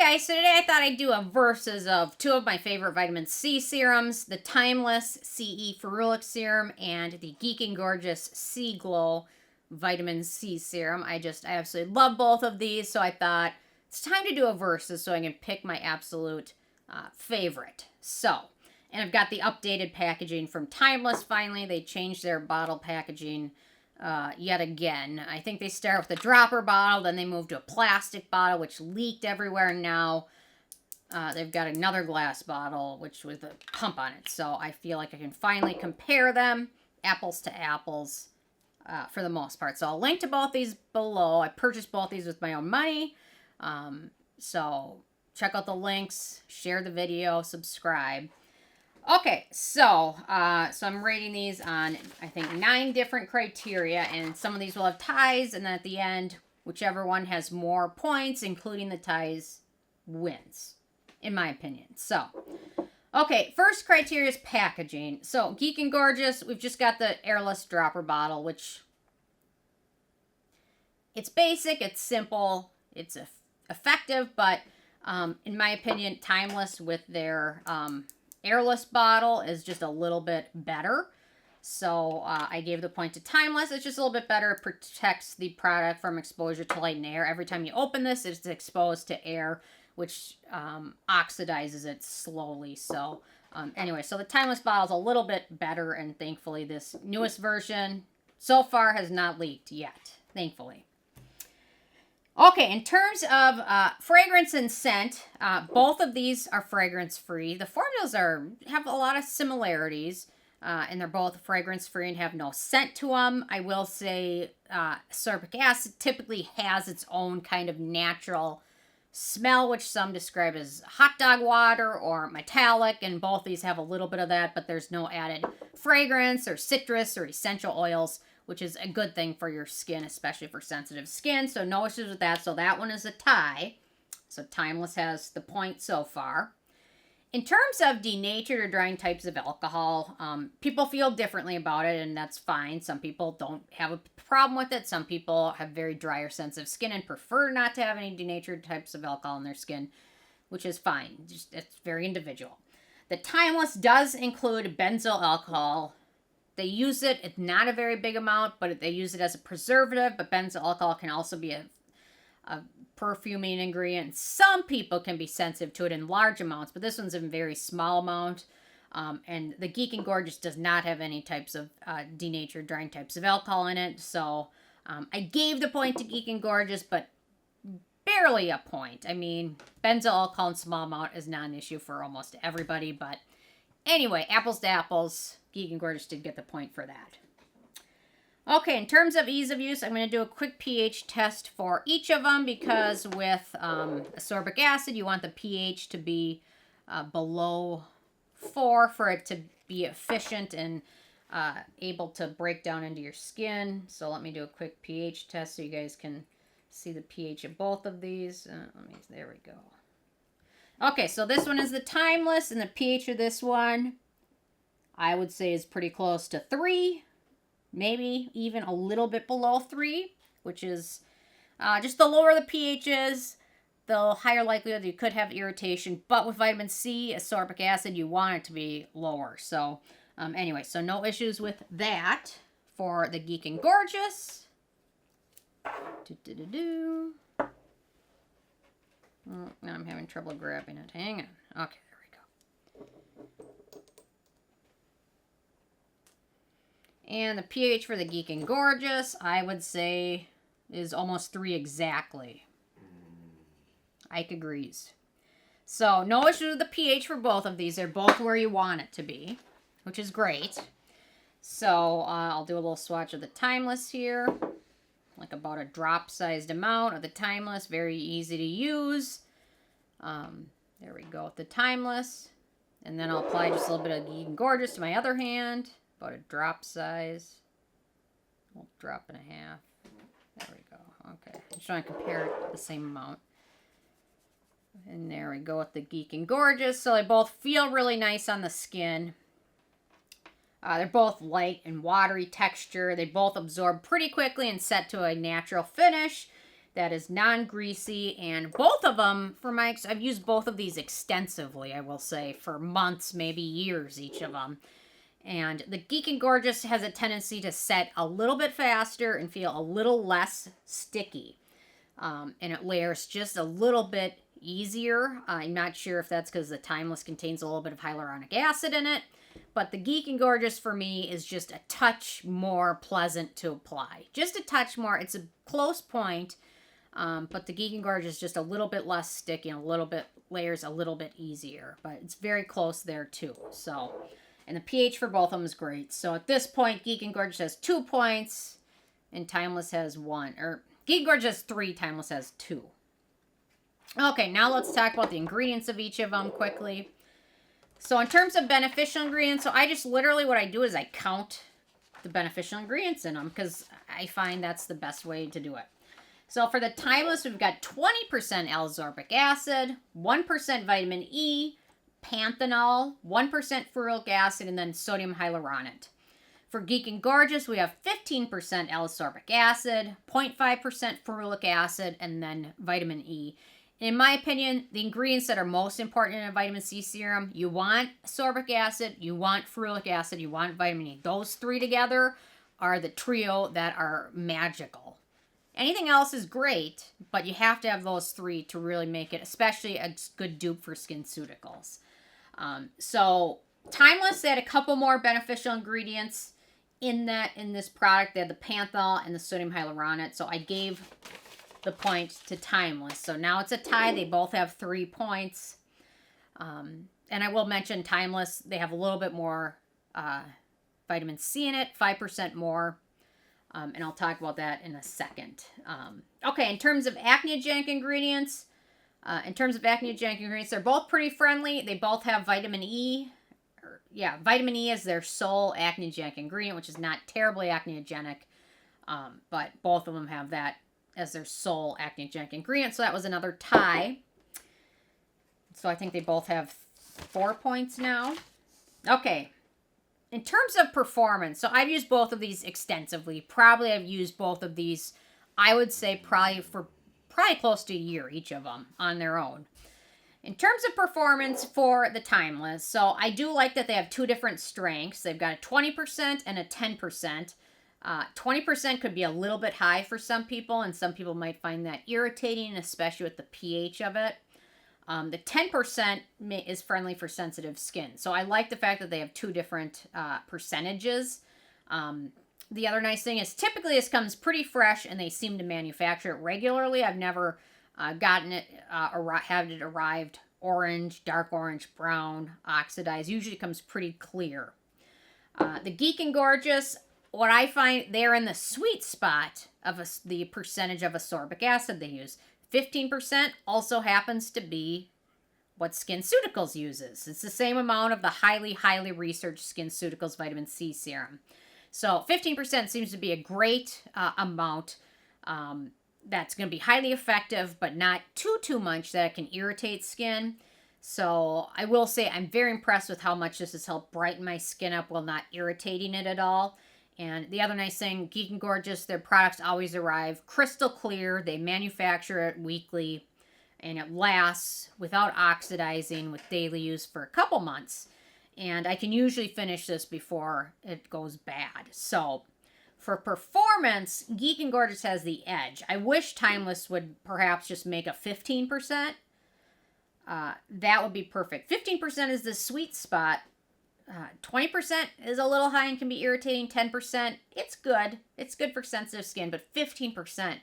guys, so today I thought I'd do a versus of two of my favorite vitamin C serums, the Timeless CE Ferulic Serum and the Geek and Gorgeous C Glow Vitamin C Serum. I absolutely love both of these, so I thought it's time to do a versus so I can pick my absolute favorite. And I've got the updated packaging from Timeless finally. They changed their bottle packaging yet again. I think they start with a dropper bottle, then they moved to a plastic bottle, which leaked everywhere. Now they've got another glass bottle, which with a pump on it. So I feel like I can finally compare them, apples to apples, for the most part. So I'll link to both these below. I purchased both these with my own money. So check out the links, share the video, subscribe. Okay, so I'm rating these on, I think, 9 different criteria, and some of these will have ties, and then at the end, whichever one has more points, including the ties, wins, in my opinion. So, okay, first criteria is packaging. So, Geek and Gorgeous, we've just got the airless dropper bottle, which, it's basic, it's simple, it's effective, but in my opinion, Timeless with their airless bottle is just a little bit better. So I gave the point to Timeless. It's just a little bit better. It protects the product from exposure to light and air. Every time you open this, it's exposed to air, which oxidizes it slowly. So anyway, so the Timeless bottle is a little bit better, and thankfully this newest version so far has not leaked yet, thankfully. Okay, in terms of fragrance and scent, both of these are fragrance-free. The formulas have a lot of similarities, and they're both fragrance-free and have no scent to them. I will say ascorbic acid typically has its own kind of natural smell, which some describe as hot dog water or metallic, and both these have a little bit of that, but there's no added fragrance or citrus or essential oils, which is a good thing for your skin, especially for sensitive skin. So no issues with that. So that one is a tie. So Timeless has the point so far. In terms of denatured or drying types of alcohol, people feel differently about it, and that's fine. Some people don't have a problem with it. Some people have very dry or sensitive skin and prefer not to have any denatured types of alcohol in their skin, which is fine. It's very individual. The Timeless does include benzyl alcohol. They use it, it's not a very big amount, but they use it as a preservative, but benzyl alcohol can also be a perfuming ingredient. Some people can be sensitive to it in large amounts, but this one's in a very small amount. And the Geek and Gorgeous does not have any types of denatured drying types of alcohol in it. So I gave the point to Geek and Gorgeous, but barely a point. I mean, benzyl alcohol in small amount is not an issue for almost everybody, but anyway, apples to apples. Geek and Gorgeous did get the point for that. Okay, in terms of ease of use, I'm going to do a quick pH test for each of them because with ascorbic acid, you want the pH to be below 4 for it to be efficient and able to break down into your skin. So let me do a quick pH test so you guys can see the pH of both of these. There we go. Okay, so this one is the Timeless, and the pH of this one, I would say, is pretty close to 3, maybe even a little bit below 3, which is just the lower the pH is, the higher likelihood you could have irritation. But with vitamin C, ascorbic acid, you want it to be lower. So anyway, so no issues with that for the Geek and Gorgeous. Oh, now I'm having trouble grabbing it. Hang on. Okay. And the pH for the Geek and Gorgeous, I would say, is almost 3 exactly. Ike agrees. So, no issue with the pH for both of these. They're both where you want it to be, which is great. So, I'll do a little swatch of the Timeless here. Like about a drop-sized amount of the Timeless. Very easy to use. There we go with the Timeless. And then I'll apply just a little bit of Geek and Gorgeous to my other hand. About a drop size. A drop and a half. There we go. Okay. I'm trying to compare it the same amount. And there we go with the Geek and Gorgeous. So they both feel really nice on the skin. They're both light and watery texture. They both absorb pretty quickly and set to a natural finish. that is non-greasy, and both of them, I've used both of these extensively, I will say, for months, maybe years, each of them. And the Geek and Gorgeous has a tendency to set a little bit faster and feel a little less sticky. And it layers just a little bit easier. I'm not sure if that's because the Timeless contains a little bit of hyaluronic acid in it. But the Geek and Gorgeous for me is just a touch more pleasant to apply. Just a touch more. It's a close point. But the Geek and Gorgeous is just a little bit less sticky and a little bit layers a little bit easier. But it's very close there too. So, and the pH for both of them is great. So at this point, Geek and Gorgeous has 2 points and Timeless has 1. Or Geek and Gorgeous has 3, Timeless has 2. Okay, now let's talk about the ingredients of each of them quickly. So in terms of beneficial ingredients, so I just literally, what I do is I count the beneficial ingredients in them because I find that's the best way to do it. So for the Timeless, we've got 20% L-ascorbic acid, 1% vitamin E, panthenol, 1% ferulic acid, and then sodium hyaluronate. For Geek and Gorgeous, we have 15% L-ascorbic acid, 0.5% ferulic acid, and then vitamin E. In my opinion, the ingredients that are most important in a vitamin C serum, you want ascorbic acid, you want ferulic acid, you want vitamin E. Those 3 together are the trio that are magical. Anything else is great, but you have to have those 3 to really make it, especially a good dupe for SkinCeuticals. So Timeless, they had a couple more beneficial ingredients in this product. They had the panthenol and the sodium hyaluronate. So I gave the point to Timeless. So now it's a tie. They both have 3 points. And I will mention Timeless, they have a little bit more vitamin C in it, 5% more. And I'll talk about that in a second. Okay, in terms of acneogenic ingredients, they're both pretty friendly. They both have vitamin E. Vitamin E is their sole acneogenic ingredient, which is not terribly acneogenic. But both of them have that as their sole acneogenic ingredient. So that was another tie. So I think they both have 4 points now. Okay. In terms of performance, so I've used both of these extensively. Probably I've used both of these, I would say probably close to a year, each of them, on their own. In terms of performance for the Timeless, so I do like that they have 2 different strengths. They've got a 20% and a 10%. 20% could be a little bit high for some people, and some people might find that irritating, especially with the pH of it. The 10% is friendly for sensitive skin. So I like the fact that they have 2 different percentages. The other nice thing is typically this comes pretty fresh, and they seem to manufacture it regularly. I've never gotten it, had it arrived orange, dark orange, brown, oxidized. Usually comes pretty clear. The Geek and Gorgeous, what I find, they're in the sweet spot of the percentage of ascorbic acid they use. 15% also happens to be what SkinCeuticals uses. It's the same amount of the highly, highly researched SkinCeuticals vitamin C serum. So 15% seems to be a great amount that's going to be highly effective, but not too much that it can irritate skin. So I will say I'm very impressed with how much this has helped brighten my skin up while not irritating it at all. And the other nice thing, Geek and Gorgeous, their products always arrive crystal clear. They manufacture it weekly, and it lasts without oxidizing with daily use for a couple months. And I can usually finish this before it goes bad. So for performance, Geek and Gorgeous has the edge. I wish Timeless would perhaps just make a 15%. That would be perfect. 15% is the sweet spot. 20% is a little high and can be irritating. 10%, it's good. It's good for sensitive skin, but 15%,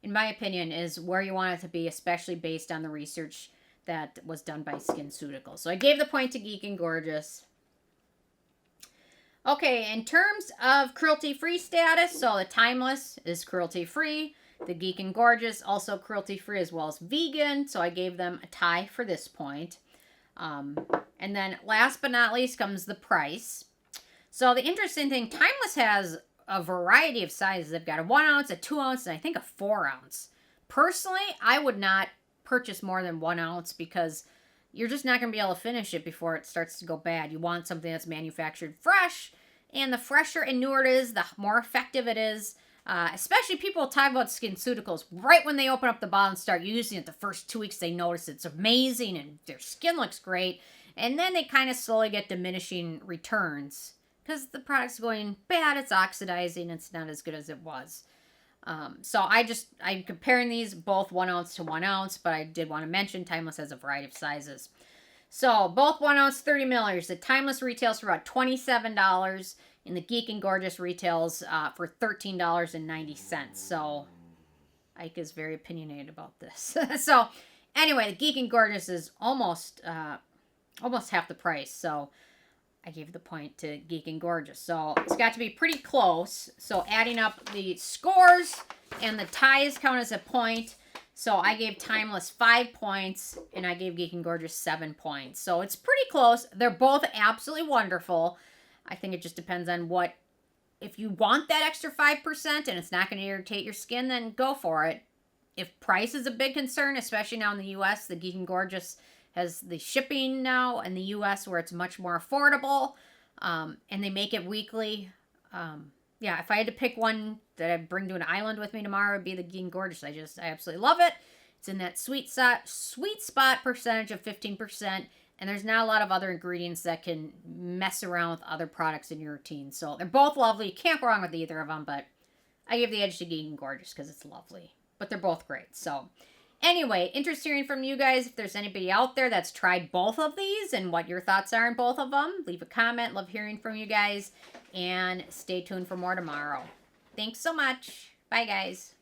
in my opinion, is where you want it to be, especially based on the research that was done by SkinCeuticals. So I gave the point to Geek and Gorgeous. Okay, in terms of cruelty-free status, so the Timeless is cruelty-free. The Geek and Gorgeous also cruelty-free as well as vegan, so I gave them a tie for this point. And then last but not least comes the price. So the interesting thing, Timeless has a variety of sizes. They've got a 1 ounce, a 2 ounce, and I think a 4 ounce. Personally, I would not purchase more than 1 ounce because you're just not going to be able to finish it before it starts to go bad. You want something that's manufactured fresh, and the fresher and newer it is, the more effective it is. Especially people talk about SkinCeuticals right when they open up the bottle and start using it. The first 2 weeks they notice it's amazing and their skin looks great. And then they kind of slowly get diminishing returns because the product's going bad, it's oxidizing, it's not as good as it was. So I'm comparing these both 1 ounce to 1 ounce, but I did want to mention Timeless has a variety of sizes. So both 1 ounce, 30 milliliters. The Timeless retails for about $27, and the Geek and Gorgeous retails for $13.90. So Ike is very opinionated about this. So anyway, the Geek and Gorgeous is almost half the price. So I gave the point to Geek and Gorgeous. So it's got to be pretty close. So adding up the scores and the ties count as a point. So I gave Timeless 5 points and I gave Geek and Gorgeous 7 points. So it's pretty close. They're both absolutely wonderful. I think it just depends on if you want that extra 5% and it's not going to irritate your skin, then go for it. If price is a big concern, especially now in the U.S., the Geek and Gorgeous has the shipping now in the U.S. where it's much more affordable, and they make it weekly. Yeah, if I had to pick one that I'd bring to an island with me tomorrow, it'd be the Geek and Gorgeous. I absolutely love it. It's in that sweet spot percentage of 15%, and there's not a lot of other ingredients that can mess around with other products in your routine. So they're both lovely. You can't go wrong with either of them, but I give the edge to Geek and Gorgeous because it's lovely. But they're both great. So anyway, interested hearing from you guys. If there's anybody out there that's tried both of these and what your thoughts are on both of them, leave a comment. Love hearing from you guys. And stay tuned for more tomorrow. Thanks so much. Bye, guys.